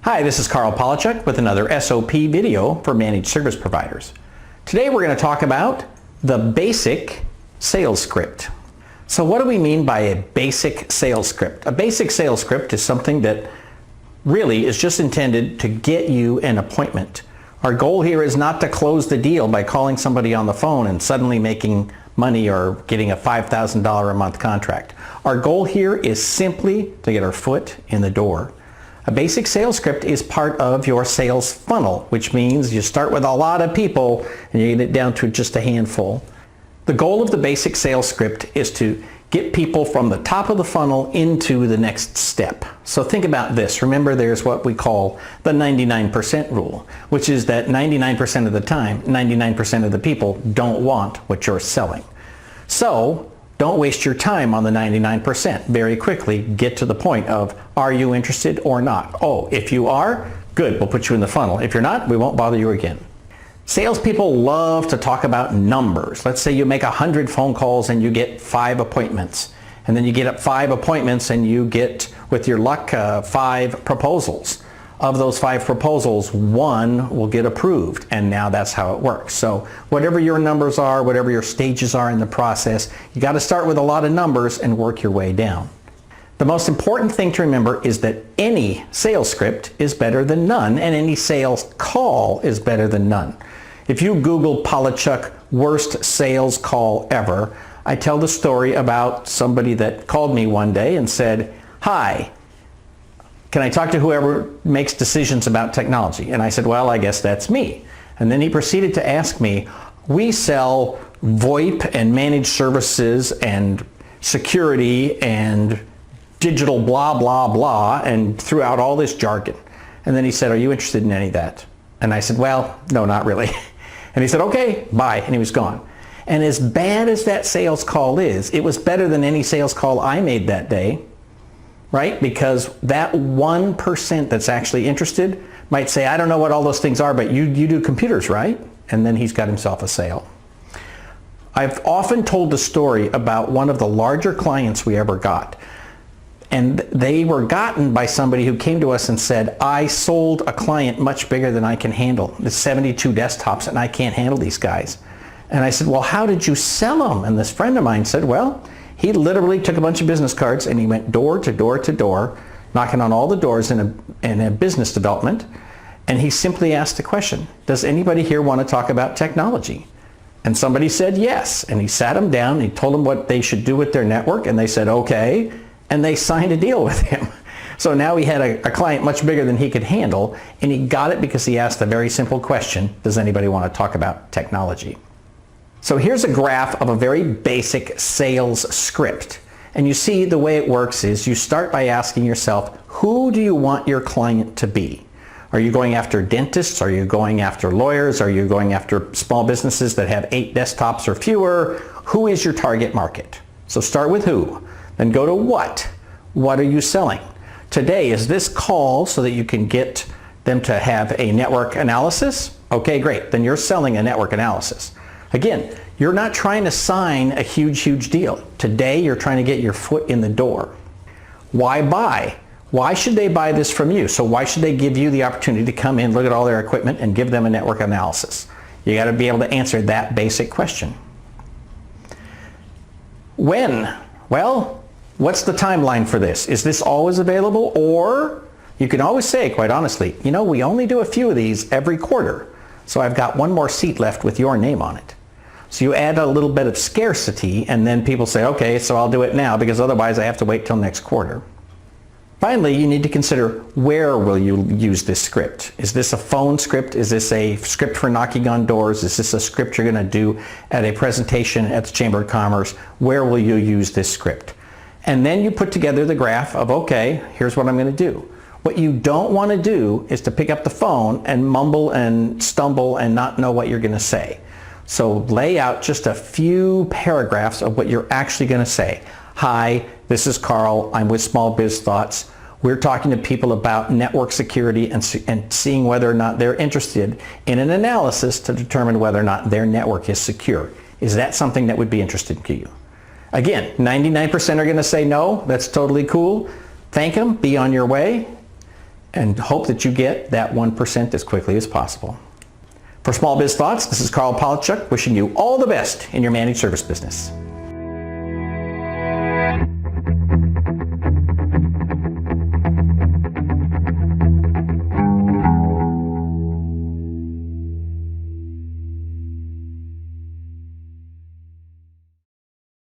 Hi, this is Carl Polachuk with another SOP video for managed service providers. Today we're going to talk about the basic sales script. So what do we mean by a basic sales script? A basic sales script is something that really is just intended to get you an appointment. Our goal here is not to close the deal by calling somebody on the phone and suddenly making money or getting a $5,000 a month contract. Our goal here is simply to get our foot in the door. A basic sales script is part of your sales funnel, which means you start with a lot of people and you get it down to just a handful. The goal of the basic sales script is to get people from the top of the funnel into the next step. So think about this. Remember, there's what we call the 99% rule, which is that 99% of the time, 99% of the people don't want what you're selling. So don't waste your time on the 99%. Very quickly get to the point of, are you interested or not? Oh, if you are, good, we'll put you in the funnel. If you're not, we won't bother you again. Salespeople love to talk about numbers. Let's say you make 100 phone calls and you get 5 appointments. And then you get up 5 appointments and you get, with your luck, 5 proposals. Of those 5 proposals, 1 will get approved, and now that's how it works. So whatever your numbers are, whatever your stages are in the process, you got to start with a lot of numbers and work your way down. The most important thing to remember is that any sales script is better than none, and any sales call is better than none. If you Google Polachuk worst sales call ever, I tell the story about somebody that called me one day and said, "Hi, can I talk to whoever makes decisions about technology?" And I said, "Well, I guess that's me." And then he proceeded to ask me, "We sell VoIP and managed services and security and digital blah, blah, blah," and threw out all this jargon. And then he said, "Are you interested in any of that?" And I said, "Well, no, not really." And he said, "Okay, bye," and he was gone. And as bad as that sales call is, it was better than any sales call I made that day. Right? Because that 1% that's actually interested might say, "I don't know what all those things are, but you do computers, right?" And then he's got himself a sale. I've often told the story about one of the larger clients we ever got. And they were gotten by somebody who came to us and said, "I sold a client much bigger than I can handle. There's 72 desktops and I can't handle these guys." And I said, "Well, how did you sell them?" And this friend of mine said, "Well, he literally took a bunch of business cards and he went door to door to door, knocking on all the doors in a business development, and he simply asked the question, 'Does anybody here want to talk about technology?' And somebody said yes, and he sat them down and he told them what they should do with their network, and they said okay, and they signed a deal with him. So now he had a client much bigger than he could handle, and he got it because he asked a very simple question, "Does anybody want to talk about technology?" So here's a graph of a very basic sales script. And you see the way it works is you start by asking yourself, who do you want your client to be? Are you going after dentists? Are you going after lawyers? Are you going after small businesses that have 8 desktops or fewer? Who is your target market? So start with who. Then go to what. What are you selling? Today, is this call so that you can get them to have a network analysis? Okay, great. Then you're selling a network analysis. Again, you're not trying to sign a huge deal. Today, you're trying to get your foot in the door. Why buy? Why should they buy this from you? So why should they give you the opportunity to come in, look at all their equipment, and give them a network analysis? You got to be able to answer that basic question. When? Well, what's the timeline for this? Is this always available? Or you can always say, quite honestly, you know, we only do a few of these every quarter, so I've got 1 more seat left with your name on it. So you add a little bit of scarcity, and then people say, okay, so I'll do it now because otherwise I have to wait till next quarter. Finally, you need to consider, where will you use this script? Is this a phone script? Is this a script for knocking on doors? Is this a script you're going to do at a presentation at the Chamber of Commerce? Where will you use this script? And then you put together the graph of, okay, here's what I'm going to do. What you don't want to do is to pick up the phone and mumble and stumble and not know what you're going to say. So lay out just a few paragraphs of what you're actually going to say. "Hi, this is Carl. I'm with Small Biz Thoughts. We're talking to people about network security and seeing whether or not they're interested in an analysis to determine whether or not their network is secure. Is that something that would be interesting to you?" Again, 99% are going to say no. That's totally cool. Thank them. Be on your way. and hope that you get that 1% as quickly as possible. For Small Biz Thoughts, this is Carl Polachuk wishing you all the best in your managed service business.